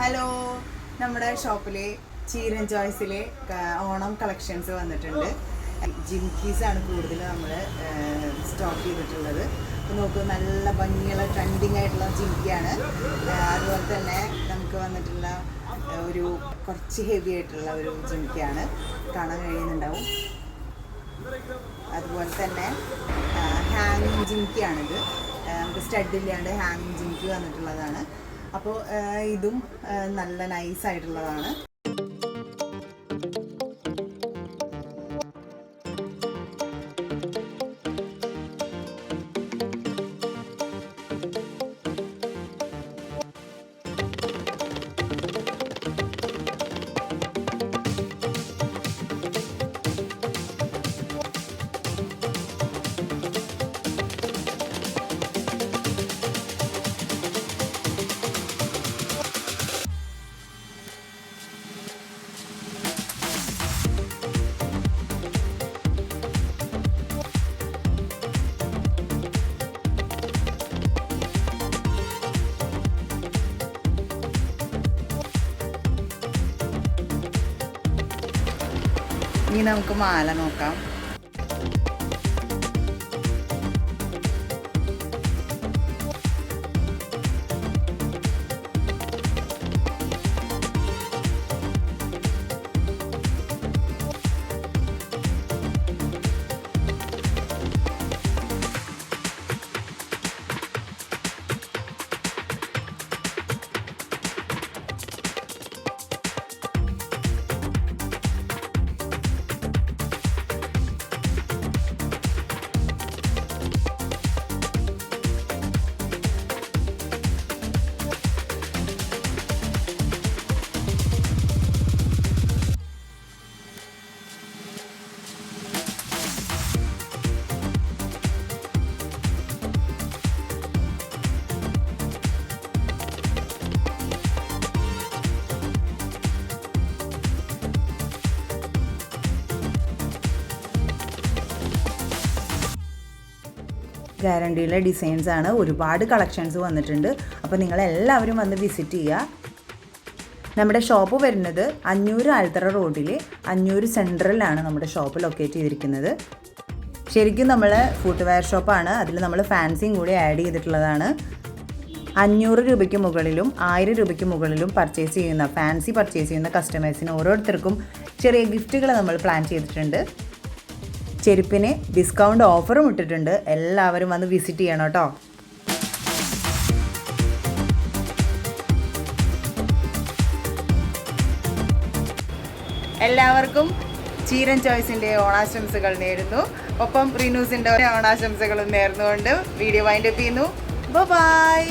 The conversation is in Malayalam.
ഹലോ, നമ്മുടെ ഷോപ്പിലെ ചീരൻ ചോയ്സിലെ ഓണം കളക്ഷൻസ് വന്നിട്ടുണ്ട്. ജിംക്കീസാണ് കൂടുതൽ നമ്മൾ സ്റ്റോക്ക് ചെയ്തിട്ടുള്ളത്. നോക്കൂ, നല്ല ഭംഗിയുള്ള ട്രെൻഡിങ് ആയിട്ടുള്ള ജിംക്കിയാണ്. അതുപോലെ തന്നെ നമുക്ക് വന്നിട്ടുള്ള ഒരു കുറച്ച് ഹെവി ആയിട്ടുള്ള ഒരു ജിംക്കിയാണ്, കാണാൻ കഴിയുന്നുണ്ടാവും. അതുപോലെ തന്നെ ഹാങ്ങിങ് ജിംക്കിയാണിത്. നമുക്ക് സ്റ്റഡ് ഇല്ലാണ്ട് ഹാങ്ങിങ് ജിംക്കി വന്നിട്ടുള്ളതാണ്. അപ്പോൾ ഇതും നല്ല നൈസായിട്ടുള്ളതാണ്. ഇനി നമുക്ക് മാല നോക്കാം. ഗ്യാരണ്ടിയിലെ ഡിസൈൻസാണ്, ഒരുപാട് കളക്ഷൻസ് വന്നിട്ടുണ്ട്. അപ്പോൾ നിങ്ങളെല്ലാവരും വന്ന് വിസിറ്റ് ചെയ്യുക. നമ്മുടെ ഷോപ്പ് വരുന്നത് 500 ആൽത്തറ റോഡിൽ 500 സെൻട്രലാണ് നമ്മുടെ ഷോപ്പ് ലൊക്കേറ്റ് ചെയ്തിരിക്കുന്നത്. ശരിക്കും നമ്മൾ ഫുട്വെയർ ഷോപ്പാണ്, അതിൽ നമ്മൾ ഫാൻസിയും കൂടി ആഡ് ചെയ്തിട്ടുള്ളതാണ്. 500 രൂപയ്ക്ക് മുകളിലും 1000 രൂപയ്ക്ക് മുകളിലും പർച്ചേസ് ചെയ്യുന്ന ഫാൻസി പർച്ചേസ് ചെയ്യുന്ന കസ്റ്റമേഴ്സിന് ഓരോരുത്തർക്കും ചെറിയ ഗിഫ്റ്റുകൾ നമ്മൾ പ്ലാൻ ചെയ്തിട്ടുണ്ട്. ചെരുപ്പിന് ഡിസ്കൗണ്ട് ഓഫറും ഇട്ടിട്ടുണ്ട്. എല്ലാവരും വന്ന് വിസിറ്റ് ചെയ്യണം കേട്ടോ. എല്ലാവർക്കും ചീരൻ ചോയ്സിൻ്റെ ഓണാശംസകൾ നേരുന്നു. ഒപ്പം റിനൂസിൻ്റെ ഓണാശംസകളും നേർന്നുകൊണ്ട് വീഡിയോ വൈൻഡപ്പ് ചെയ്യുന്നു. ബൈ.